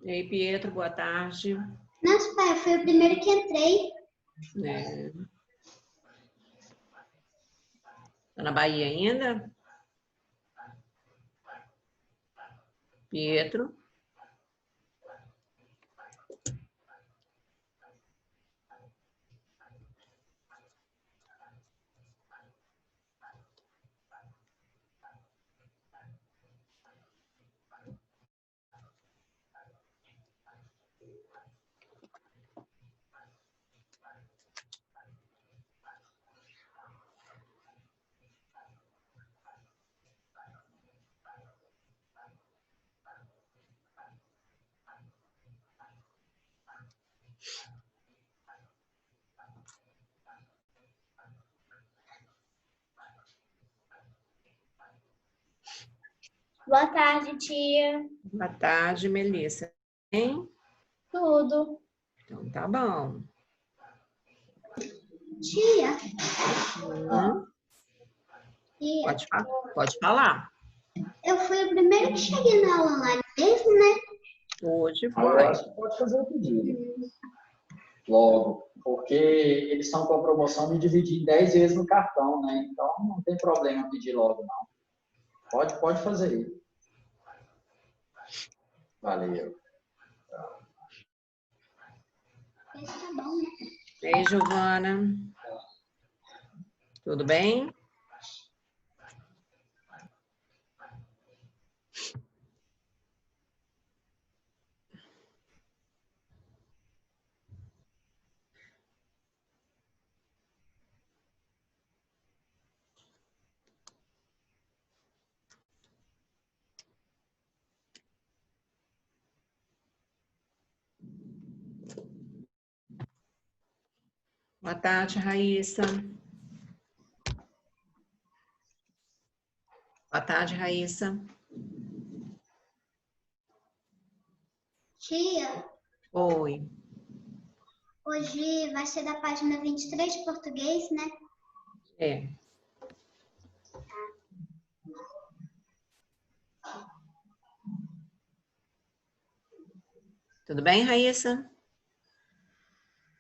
E aí, Pietro, boa tarde. Nossa, pai, eu fui o primeiro que entrei. Tá na Bahia ainda? Pietro? Boa tarde, tia. Boa tarde, Melissa. Hein? Tudo. Então tá bom. Tia. Tia. Pode falar. Eu fui o primeiro que cheguei na aula online mesmo, né? Hoje foi. Agora você pode fazer o pedido. Logo, porque eles estão com a promoção de dividir 10 vezes no cartão, né? Então não tem problema pedir logo, não. Pode fazer. Valeu. Esse tá bom, né? Ei, Giovana. Tudo bem? Boa tarde, Raíssa. Boa tarde, Raíssa. Tia, Oi. hoje vai ser da página 23 de português, né? É. Tudo bem, Raíssa?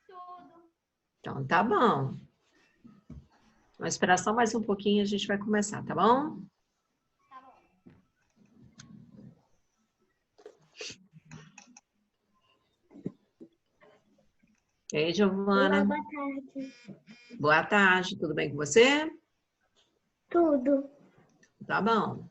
Tudo. Então tá bom. Vamos esperar só mais um pouquinho e a gente vai começar, tá bom? Tá bom. Ei, Giovana. Boa tarde. Boa tarde, tudo bem com você? Tudo. Tá bom.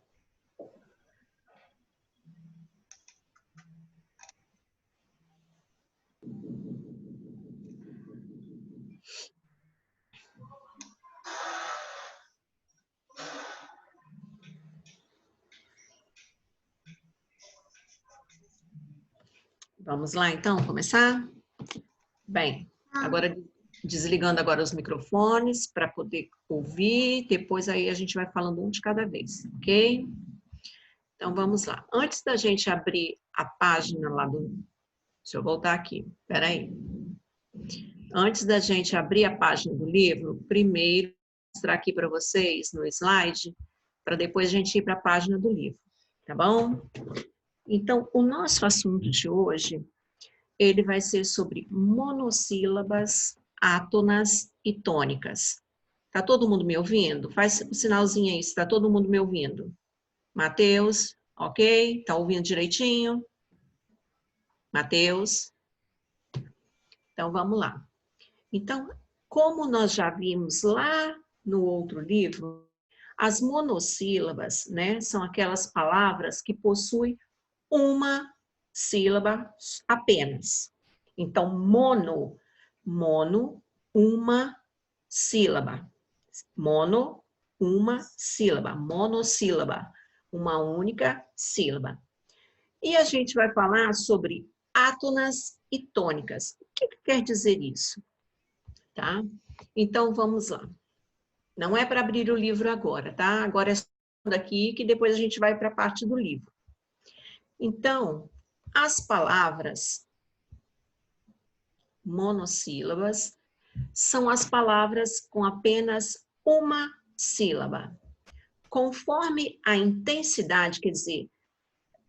Vamos lá, então, começar? Bem, agora desligando agora os microfones para poder ouvir, depois aí a gente vai falando um de cada vez, ok? Então, vamos lá. Antes da gente abrir a página lá do... Deixa eu voltar aqui, peraí. Antes da gente abrir a página do livro, primeiro, vou mostrar aqui para vocês no slide, para depois a gente ir para a página do livro, tá bom? Então, o nosso assunto de hoje, ele vai ser sobre monossílabas, átonas e tônicas. Tá todo mundo me ouvindo? Faz o sinalzinho aí, se tá todo mundo me ouvindo. Mateus, ok? Tá ouvindo direitinho? Mateus? Então, vamos lá. Então, como nós já vimos lá no outro livro, as monossílabas, né, são aquelas palavras que possuem uma sílaba apenas. Então, mono, uma sílaba. Mono, uma sílaba. Monossílaba, uma única sílaba. E a gente vai falar sobre átonas e tônicas. O que quer dizer isso? Tá? Então, vamos lá. Não é para abrir o livro agora, tá? Agora é só daqui que depois a gente vai para a parte do livro. Então, as palavras monossílabas são as palavras com apenas uma sílaba. Conforme a intensidade, quer dizer,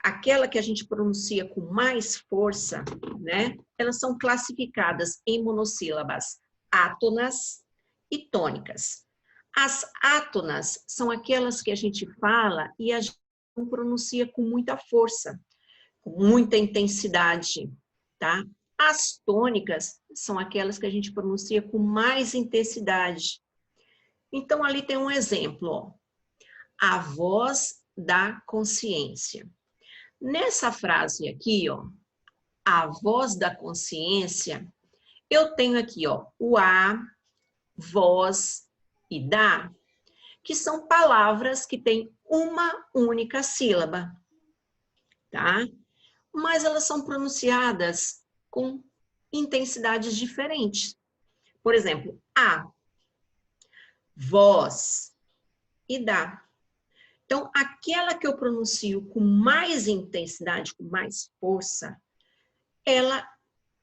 aquela que a gente pronuncia com mais força, né? Elas são classificadas em monossílabas átonas e tônicas. As átonas são aquelas que a gente fala e a gente não pronuncia com muita força, com muita intensidade, tá? As tônicas são aquelas que a gente pronuncia com mais intensidade. Então, ali tem um exemplo, ó. A voz da consciência. Nessa frase aqui, ó, a voz da consciência, eu tenho aqui, ó, o a, voz e da, que são palavras que têm uma única sílaba, tá? Mas elas são pronunciadas com intensidades diferentes. Por exemplo, a, voz e da. Então, aquela que eu pronuncio com mais intensidade, com mais força, ela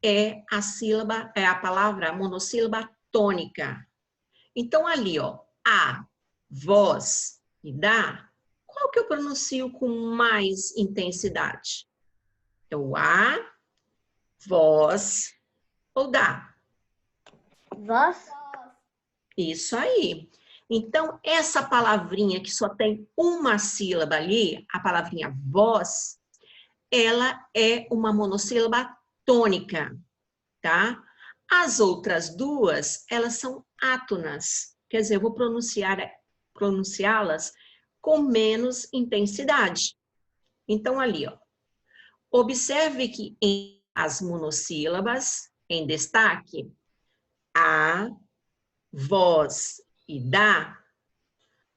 é a sílaba, é a palavra a monossílaba tônica. Então, ali, ó, a, voz e da, qual que eu pronuncio com mais intensidade? É o a, voz ou da? Voz. Isso aí. Então, essa palavrinha que só tem uma sílaba ali, a palavrinha voz, ela é uma monossílaba tônica, tá? As outras duas, elas são átonas, quer dizer, eu vou pronunciá-las com menos intensidade. Então, ali, ó, observe que em as monossílabas, em destaque, a, voz e da,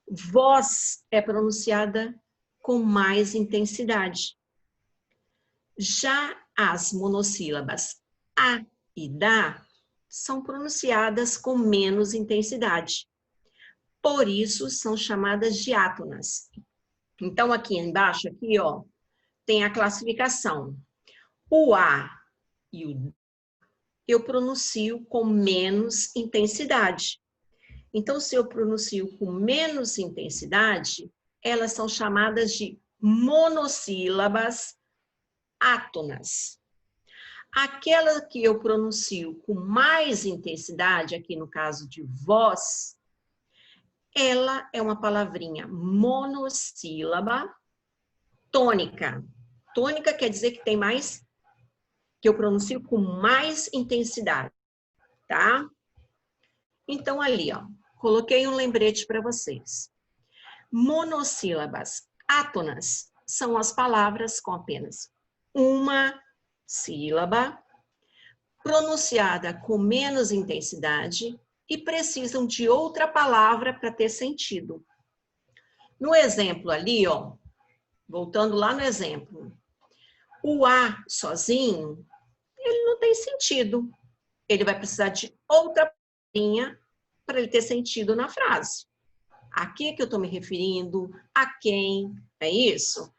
voz é pronunciada com mais intensidade. Já as monossílabas a e da são pronunciadas com menos intensidade. Por isso, são chamadas diátonas. Então, aqui embaixo, aqui, ó, tem a classificação. O a e o d eu pronuncio com menos intensidade. Então, se eu pronuncio com menos intensidade, elas são chamadas de monossílabas átonas. Aquela que eu pronuncio com mais intensidade, aqui no caso de voz, ela é uma palavrinha monossílaba tônica. Tônica quer dizer que tem mais, que eu pronuncio com mais intensidade, tá? Então, ali, ó, coloquei um lembrete para vocês. Monossílabas átonas são as palavras com apenas uma sílaba, pronunciada com menos intensidade e precisam de outra palavra para ter sentido. No exemplo ali, ó, voltando lá no exemplo, o a sozinho, ele não tem sentido. Ele vai precisar de outra palavrinha para ele ter sentido na frase. A que eu estou me referindo? A quem? É isso?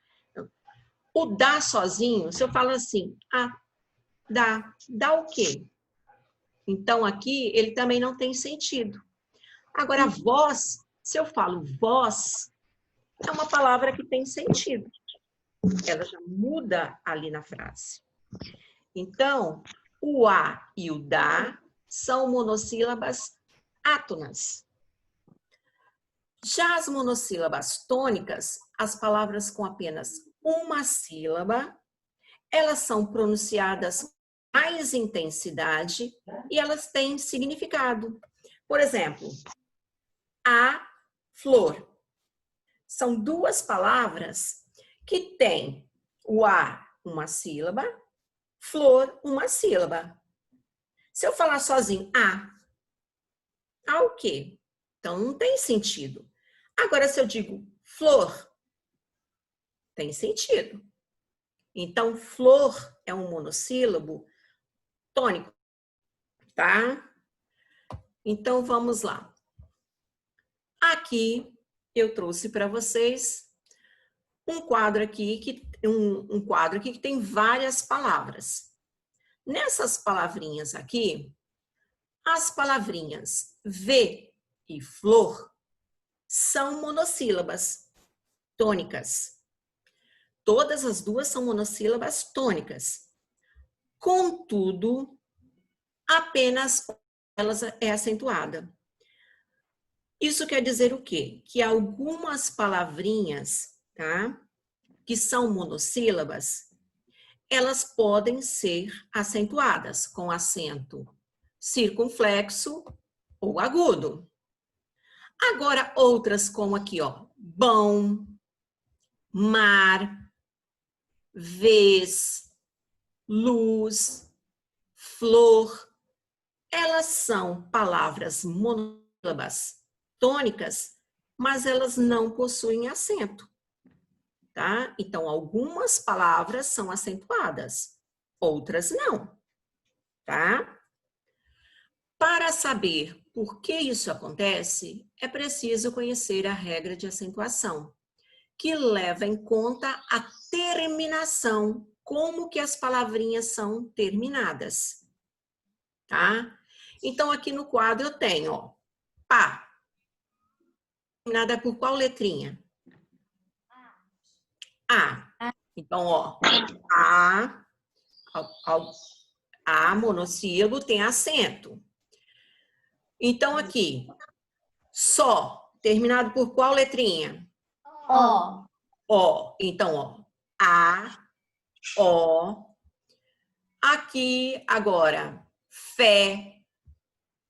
O dá sozinho, se eu falo assim, dá o quê? Então, aqui, ele também não tem sentido. Agora, voz, se eu falo voz, é uma palavra que tem sentido. Ela já muda ali na frase. Então, o a e o da são monossílabas átonas. Já as monossílabas tônicas, as palavras com apenas uma sílaba, elas são pronunciadas com mais intensidade e elas têm significado. Por exemplo, a flor. São duas palavras que têm o a uma sílaba, flor uma sílaba. Se eu falar sozinho a o quê? Então não tem sentido. Agora, se eu digo flor, tem sentido. Então, flor é um monossílabo tônico, tá? Então, vamos lá. Aqui, eu trouxe para vocês um quadro aqui que tem várias palavras. Nessas palavrinhas aqui, as palavrinhas V e flor são monossílabas tônicas. Todas as duas são monossílabas tônicas. Contudo, apenas elas é acentuada. Isso quer dizer o quê? Que algumas palavrinhas, tá? Que são monossílabas, elas podem ser acentuadas com acento circunflexo ou agudo. Agora, outras como aqui, ó, bom, mar, vez, luz, flor, elas são palavras monossílabas tônicas, mas elas não possuem acento, tá? Então, algumas palavras são acentuadas, outras não, tá? Para saber por que isso acontece, é preciso conhecer a regra de acentuação, que leva em conta a terminação, como que as palavrinhas são terminadas, tá? Então, aqui no quadro eu tenho, ó, pá. Terminada por qual letrinha? A. Então, ó, A monossílabo tem acento. Então, aqui, só, terminado por qual letrinha? Ó. Ó. Então, ó, A, Ó. Aqui, agora, fé,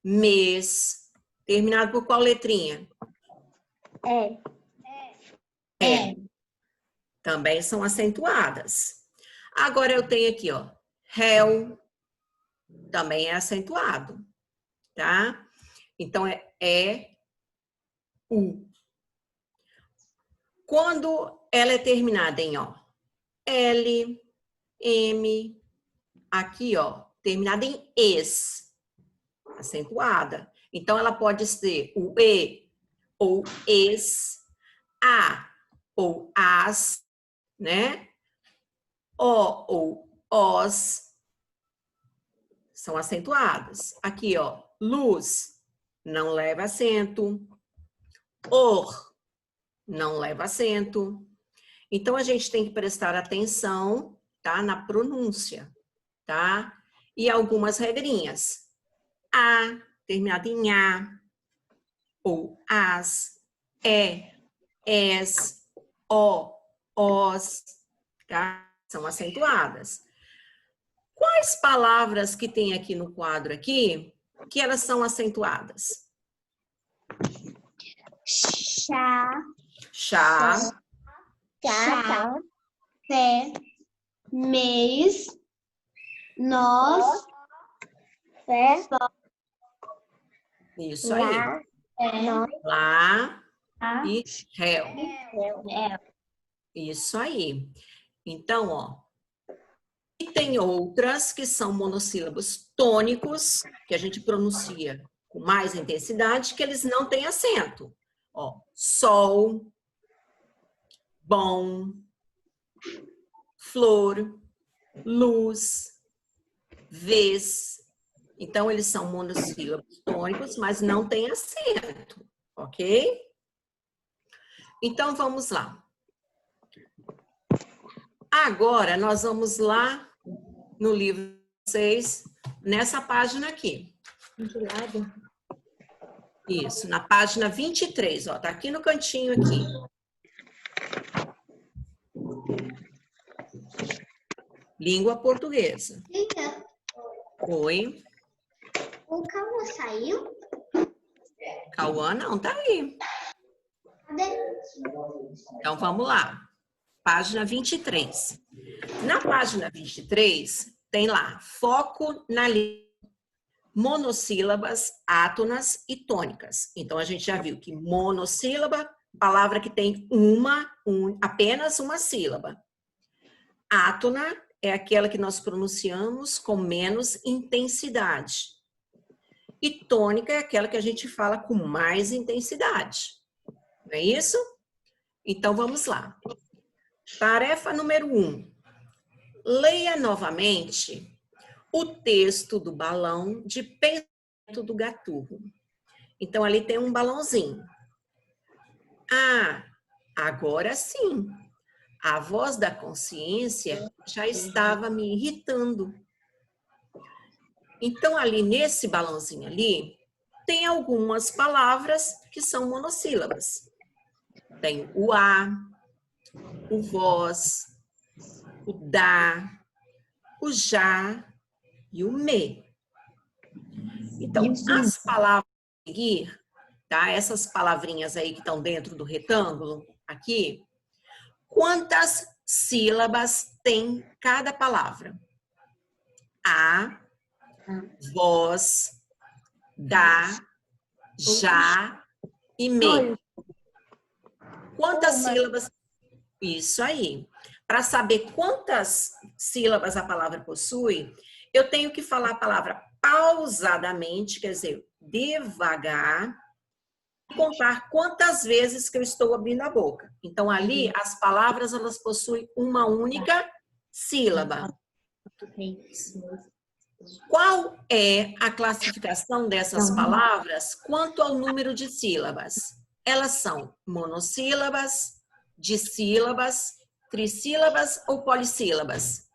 mês, terminado por qual letrinha? É. Também são acentuadas. Agora, eu tenho aqui, ó, réu, também é acentuado, tá? Então, é U. Quando ela é terminada em ó, L, M, aqui, ó, terminada em es, acentuada. Então, ela pode ser o E ou es, A ou as, né? O ou os, são acentuadas. Aqui, ó, luz, não leva acento. Or, não leva acento. Então, a gente tem que prestar atenção, tá? Na pronúncia, tá? E algumas regrinhas. A, terminado em A, ou as, es, o, os, tá? São acentuadas. Quais palavras que tem aqui no quadro aqui, que elas são acentuadas? Chá. Chá. Chá. Fé. Mês. Nós. Fé. Isso aí. Lá e réu. Isso aí. Então, ó. E tem outras que são monossílabos tônicos, que a gente pronuncia com mais intensidade, que eles não têm acento. Ó, sol, bom, flor, luz, vez. Então, eles são monossílabos tônicos, mas não têm acento, ok? Então, vamos lá. Agora, nós vamos lá no livro 6, nessa página aqui. De lado. Isso, na página 23, ó, tá aqui no cantinho aqui. Língua portuguesa. Eita, Oi. o Cauã saiu? Cauã não, tá aí. Cadê? Então, vamos lá. Página 23. Na página 23, tem lá, foco na língua, monossílabas, átonas e tônicas. Então, a gente já viu que monossílaba, palavra que tem apenas uma sílaba. Átona é aquela que nós pronunciamos com menos intensidade. E tônica é aquela que a gente fala com mais intensidade. Não é isso? Então, vamos lá. Tarefa número 1. Leia novamente o texto do balão de pensamento do Gaturro. Então, ali tem um balãozinho. Ah, agora sim. a voz da consciência já estava me irritando. Então, ali nesse balãozinho ali, tem algumas palavras que são monossílabas. Tem o a, o vós, o da, o já e o me. Então, as palavras a seguir, tá? Essas palavrinhas aí que estão dentro do retângulo, aqui, quantas sílabas tem cada palavra? A, vós, da, já e me. Quantas sílabas? Isso aí. Para saber quantas sílabas a palavra possui, eu tenho que falar a palavra pausadamente, quer dizer, devagar, e contar quantas vezes que eu estou abrindo a boca. Então, ali, as palavras, elas possuem uma única sílaba. Qual é a classificação dessas palavras quanto ao número de sílabas? Elas são monossílabas, dissílabas, trissílabas ou polissílabas?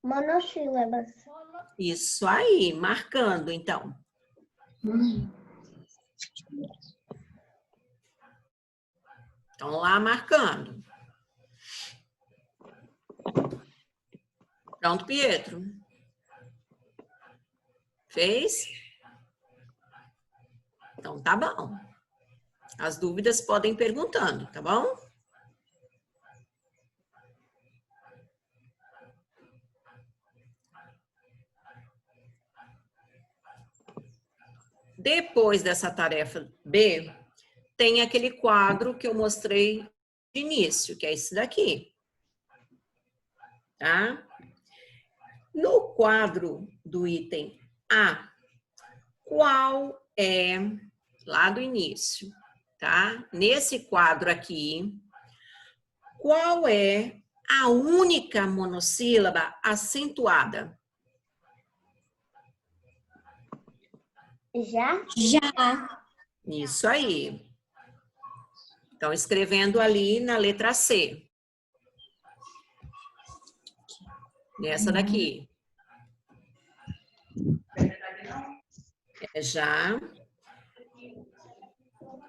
Monossílabas. Isso aí, marcando, então. Então, lá marcando. Pronto, Pietro? Fez? Então, tá bom. As dúvidas podem ir perguntando, tá bom? Depois dessa tarefa B, tem aquele quadro que eu mostrei de início, que é esse daqui. Tá? No quadro do item A, qual é, lá do início, tá? Nesse quadro aqui, qual é a única monossílaba acentuada? Já? Já. Isso aí. Então, escrevendo ali na letra C. Nessa daqui. É já.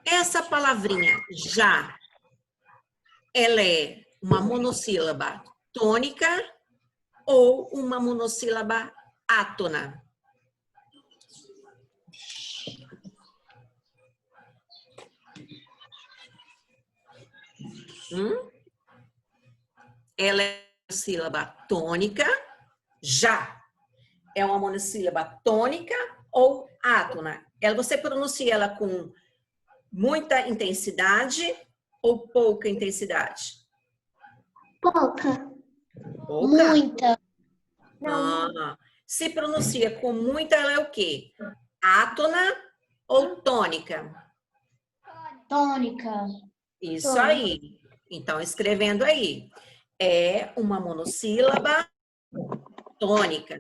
Essa palavrinha já, ela é uma monossílaba tônica ou uma monossílaba átona? Ela é uma sílaba tônica, já. É uma monossílaba tônica ou átona? Você pronuncia ela com muita intensidade ou pouca intensidade? Pouca. Pouca? Muita. Ah, se pronuncia com muita, ela é o quê? Átona ou tônica? Tônica. Isso aí. Então, escrevendo aí. É uma monossílaba tônica.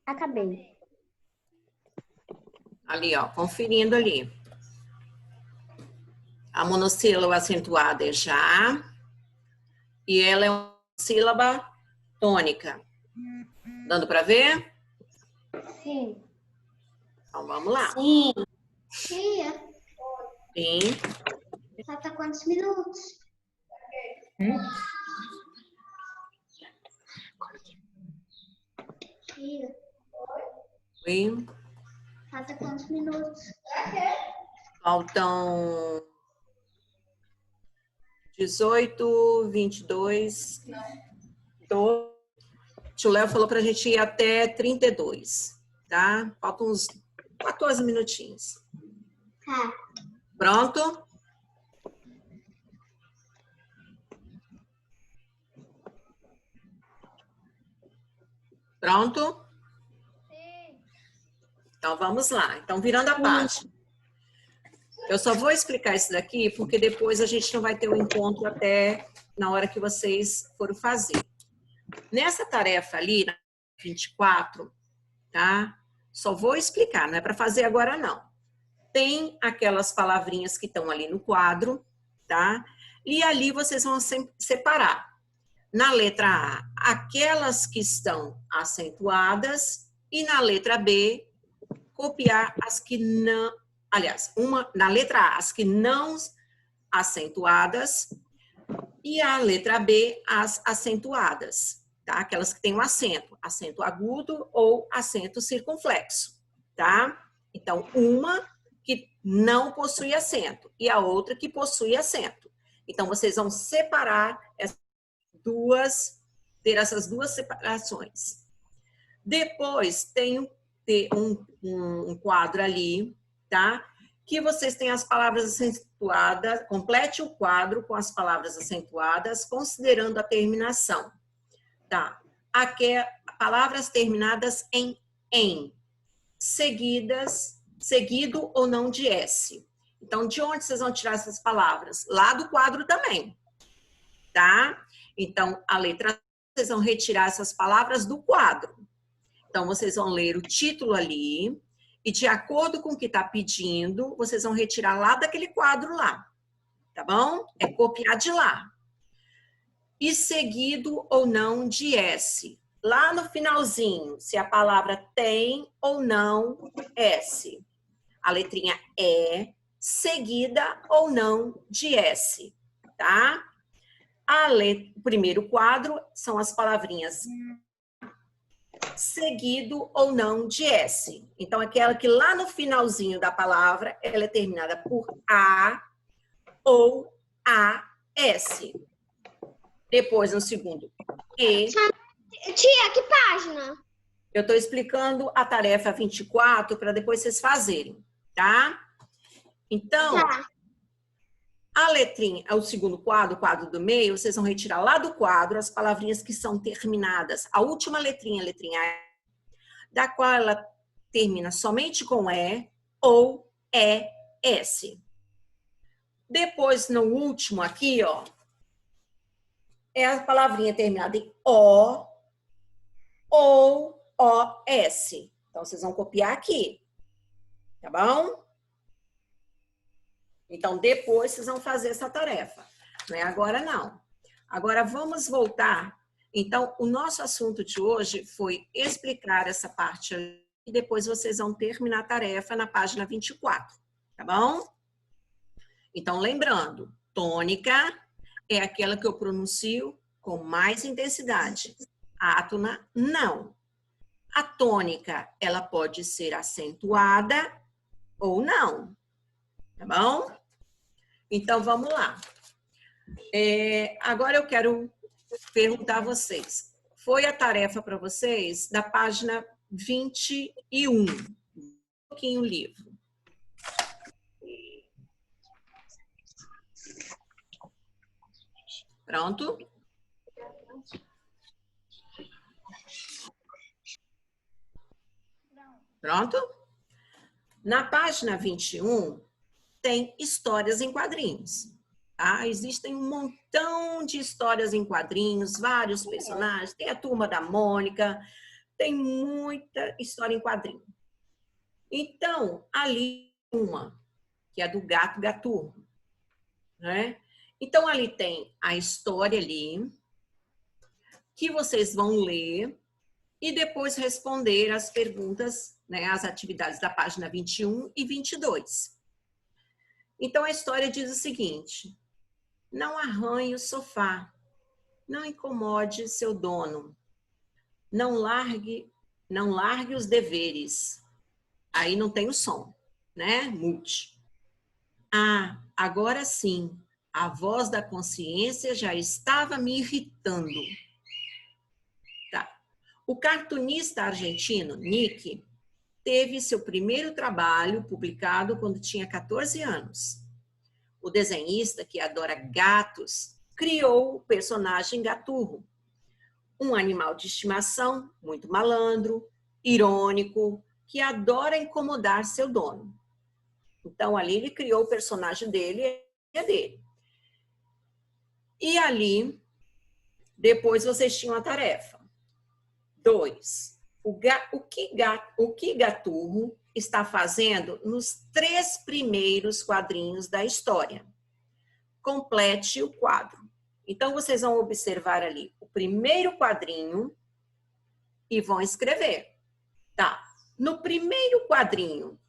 Acabei. Ali, ó, conferindo ali. A monossílaba acentuada é já. E ela é uma sílaba tônica. Dando para ver? Sim. Então, vamos lá. Sim. Tia, Sim. falta quantos minutos? Tia, Sim. falta quantos minutos? Faltam 18, 22, 12. O tio Léo falou para a gente ir até 32, tá? Faltam uns 14 minutinhos. Tá. Pronto? Pronto? Sim. Então, vamos lá. Então, virando a página. Eu só vou explicar isso daqui, porque depois a gente não vai ter o encontro até na hora que vocês foram fazer. Nessa tarefa ali, na 24, tá? Só vou explicar, não é para fazer agora, não. Tem aquelas palavrinhas que estão ali no quadro, tá? E ali vocês vão separar. Na letra A, aquelas que estão acentuadas, e na letra B, copiar as que não... Aliás, na letra A, as que não acentuadas, e a letra B, as acentuadas, tá? Aquelas que têm um acento agudo ou acento circunflexo, tá? Então, uma que não possui acento e a outra que possui acento. Então, vocês vão separar ter essas duas separações. Depois, tem um quadro ali, tá? Que vocês têm as palavras acentuadas, complete o quadro com as palavras acentuadas, considerando a terminação, tá? Aqui é palavras terminadas em, seguido ou não de S. Então, de onde vocês vão tirar essas palavras? Lá do quadro também, tá? Então, a letra, vocês vão retirar essas palavras do quadro. Então, vocês vão ler o título ali e, de acordo com o que está pedindo, vocês vão retirar lá daquele quadro lá, tá bom? É copiar de lá. E seguido ou não de S. Lá no finalzinho, se a palavra tem ou não S. A letrinha E, seguida ou não de S, tá? O primeiro quadro são as palavrinhas seguido ou não de S. Então, aquela que lá no finalzinho da palavra, ela é terminada por A ou AS. Depois, no segundo, E. Tia, que página? Eu estou explicando a tarefa 24 para depois vocês fazerem, tá? Então, Tá. a letrinha, o segundo quadro, o quadro do meio, vocês vão retirar lá do quadro as palavrinhas que são terminadas. A última letrinha, a letrinha E, da qual ela termina somente com E ou ES. Depois, no último aqui, ó, é a palavrinha terminada em O ou OS. Então, vocês vão copiar aqui, tá bom? Então, depois vocês vão fazer essa tarefa. Não é agora, não. Agora, vamos voltar. Então, o nosso assunto de hoje foi explicar essa parte e depois vocês vão terminar a tarefa na página 24, tá bom? Então, lembrando, tônica é aquela que eu pronuncio com mais intensidade. Átona, não. A tônica, ela pode ser acentuada ou não, tá bom? Então, vamos lá. Agora eu quero perguntar a vocês. Foi a tarefa para vocês da página 21. Um pouquinho o livro. Pronto? Pronto? Na página 21, tem histórias em quadrinhos. Tá? Existem um montão de histórias em quadrinhos, vários personagens. Tem a Turma da Mônica, tem muita história em quadrinho. Então, ali uma, que é do Gato Gaturro, né? Então, ali tem a história ali, que vocês vão ler e depois responder as perguntas, né, as atividades da página 21 e 22. Então, a história diz o seguinte: não arranhe o sofá, não incomode seu dono, não largue os deveres. Aí não tem o som, né? Mute. Ah, agora sim. A voz da consciência já estava me irritando. Tá. O cartunista argentino, Nick, teve seu primeiro trabalho publicado quando tinha 14 anos. O desenhista, que adora gatos, criou o personagem Gaturro, um animal de estimação muito malandro, irônico, que adora incomodar seu dono. Então, ali ele criou o personagem dele e é dele. E ali, depois vocês tinham a tarefa. 2. O que Gaturro está fazendo nos 3 primeiros quadrinhos da história? Complete o quadro. Então, vocês vão observar ali o primeiro quadrinho e vão escrever. Tá. No primeiro quadrinho,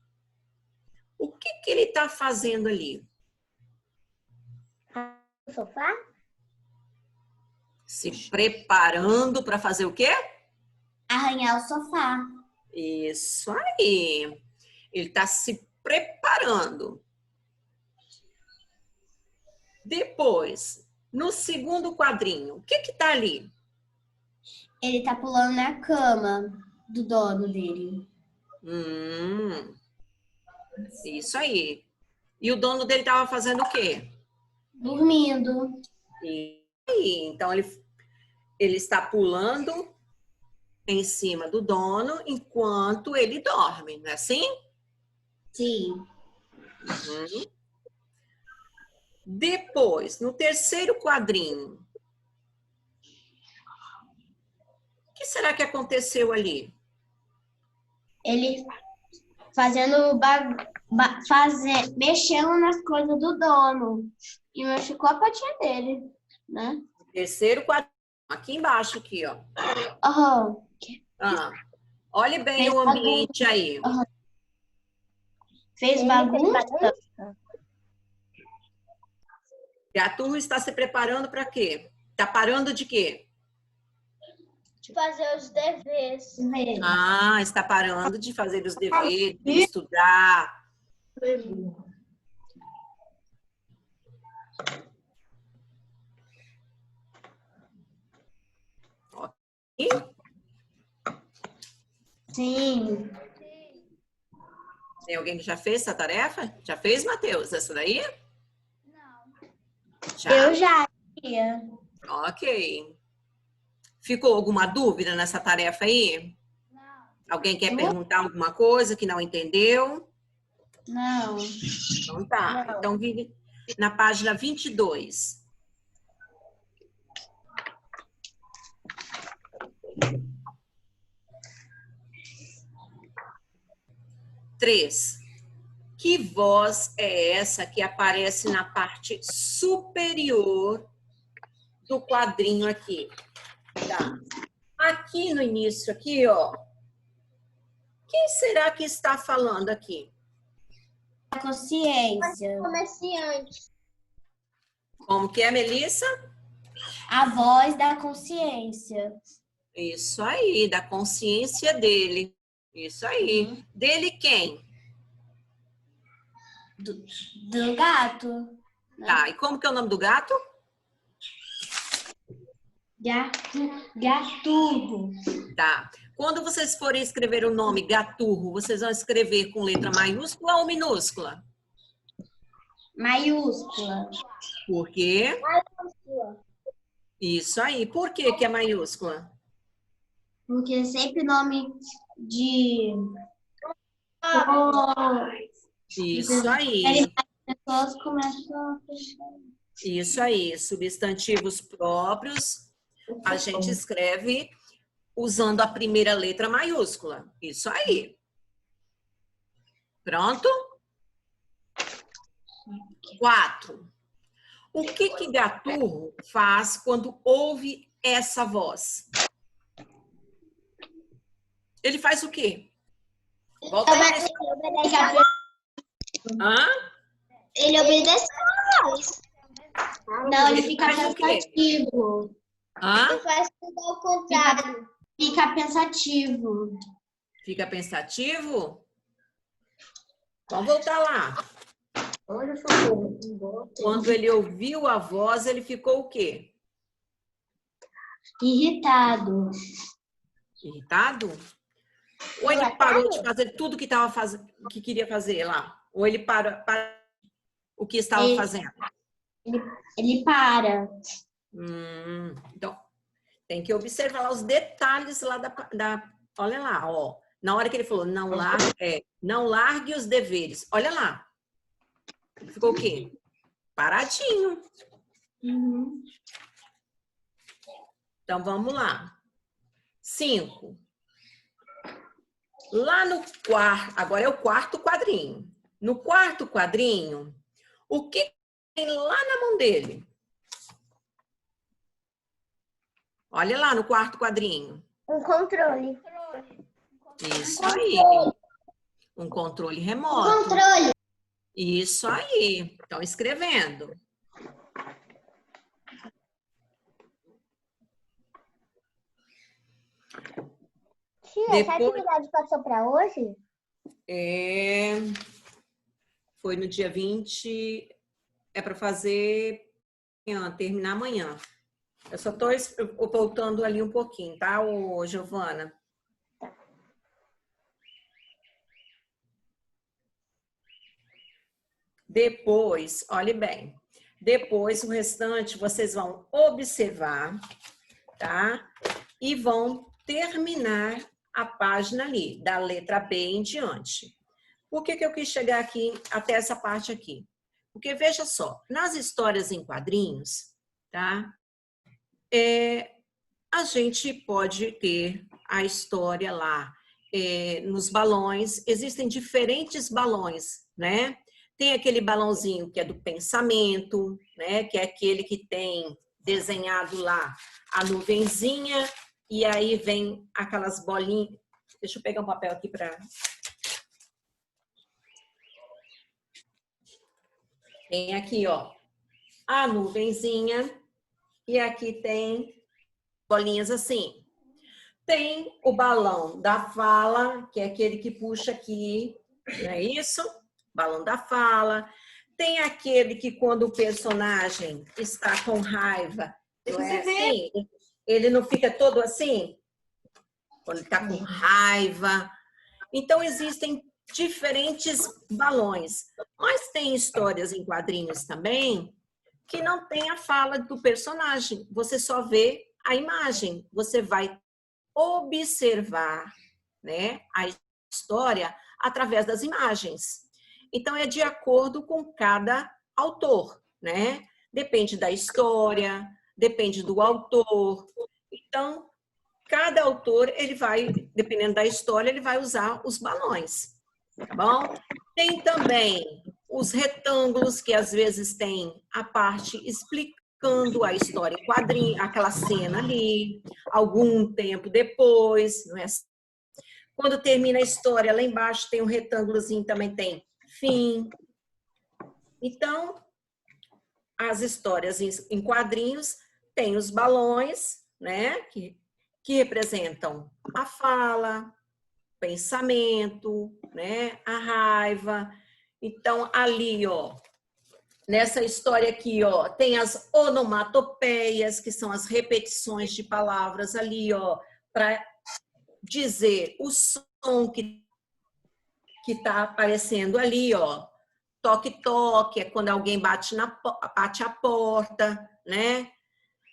o que ele está fazendo ali? No sofá? Se preparando para fazer o quê? Arranhar o sofá. Isso aí. Ele está se preparando. Depois, no segundo quadrinho, o que está ali? Ele tá pulando na cama do dono dele. Isso aí. E o dono dele estava fazendo o quê? Dormindo. E aí, então ele está pulando em cima do dono enquanto ele dorme, não é assim? Sim. Depois, no terceiro quadrinho, o que será que aconteceu ali? Ele fazendo mexendo nas coisas do dono. E machucou a patinha dele, né? Terceiro quadrinho, aqui embaixo, aqui, ó. Aham. Olhe bem o ambiente aí. Fez bagunça? Gaturro está se preparando para quê? Está parando de quê? De fazer os deveres. Ah, está parando de fazer os deveres, de estudar. Ok? Sim. Tem alguém que já fez essa tarefa? Já fez, Matheus, essa daí? Já? Eu já ia. Ok. Ficou alguma dúvida nessa tarefa aí? Não. Alguém quer perguntar alguma coisa que não entendeu? Não. Então tá. Não. Então, vive na página 22. Três. Que voz é essa que aparece na parte superior do quadrinho aqui? Tá. Aqui no início, aqui, ó. Quem será que está falando aqui? A consciência. Comerciante. Como que é, Melissa? A voz da consciência. Isso aí, da consciência dele. Isso aí. Dele quem? Do gato. Tá, e como que é o nome do gato? Gaturro. Tá. Quando vocês forem escrever o nome Gaturro, vocês vão escrever com letra maiúscula ou minúscula? Maiúscula. Por quê? Maiúscula. Isso aí. Por que que é maiúscula? Porque é sempre nome de... Isso aí. As pessoas começam a... Isso aí. Substantivos próprios, a gente escreve usando a primeira letra maiúscula. Isso aí. Pronto? 4. O que que Gaturro faz quando ouve essa voz? Ele faz o quê? Volta aí. Hã? Ele obedece a voz. Não, ele fica faz o quê? pensativo. Hã? Ele faz tudo ao contrário. Fica pensativo. Fica pensativo? Vamos voltar lá. Olha só. Quando ele ouviu a voz, ele ficou o quê? Irritado. Irritado? Ou ele parou de fazer tudo que estava fazendo, que queria fazer lá? Ou ele para o que estava fazendo? Ele para. Então, tem que observar lá os detalhes lá olha lá, ó. Na hora que ele falou, não largue os deveres. Olha lá. Ele ficou o quê? Paradinho. Uhum. Então, vamos lá. 5. Lá no quarto, agora é o quarto quadrinho. No quarto quadrinho, o que tem lá na mão dele? Olha lá no quarto quadrinho. Um controle. Isso aí. Um controle remoto. Um controle. Isso aí. Estão escrevendo. Tia, essa atividade passou para hoje? Foi no dia 20. É para fazer amanhã, terminar amanhã. Eu só estou voltando ali um pouquinho, tá, Giovana? Depois, olhe bem. Depois, o restante, vocês vão observar, tá? E vão terminar a página ali, da letra B em diante. Por que eu quis chegar aqui, até essa parte aqui? Porque, veja só, nas histórias em quadrinhos, tá? A gente pode ter a história lá nos balões. Existem diferentes balões, né? Tem aquele balãozinho que é do pensamento, né? Que é aquele que tem desenhado lá a nuvenzinha e aí vem aquelas bolinhas. Deixa eu pegar um papel aqui para... Tem aqui, ó, a nuvenzinha e aqui tem bolinhas assim. Tem o balão da fala, que é aquele que puxa aqui, não é isso? Balão da fala. Tem aquele que quando o personagem está com raiva, não é assim? Ele não fica todo assim? Quando ele está com raiva. Então, existem diferentes balões. Mas tem histórias em quadrinhos também que não tem a fala do personagem. Você só vê a imagem. Você vai observar, né, a história através das imagens. Então, é de acordo com cada autor, né? Depende da história, depende do autor. Então, cada autor, ele vai, dependendo da história, ele vai usar os balões, tá bom? Tem também os retângulos, que às vezes tem a parte explicando a história em quadrinho, aquela cena ali, algum tempo depois, não é? Quando termina a história, lá embaixo tem um retângulozinho, também tem fim. Então, as histórias em quadrinhos têm os balões, né? Que representam a fala, pensamento, né? A raiva. Então, ali, ó, nessa história aqui, ó, tem as onomatopeias, que são as repetições de palavras ali, ó, para dizer o som que está aparecendo ali, ó. Toque-toque, é quando alguém bate a porta, né?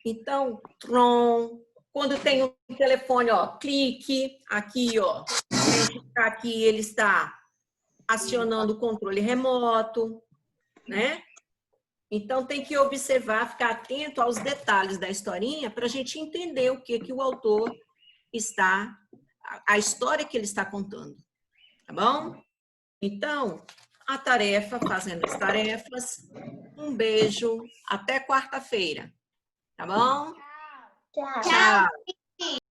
Então, tron. Quando tem um telefone, ó, clique, aqui, ó. Aqui ele está acionando o controle remoto, né? Então, tem que observar, ficar atento aos detalhes da historinha para a gente entender o que o autor está, a história que ele está contando, tá bom? Então, a tarefa, fazendo as tarefas, um beijo, até quarta-feira, tá bom? Tchau. Tchau.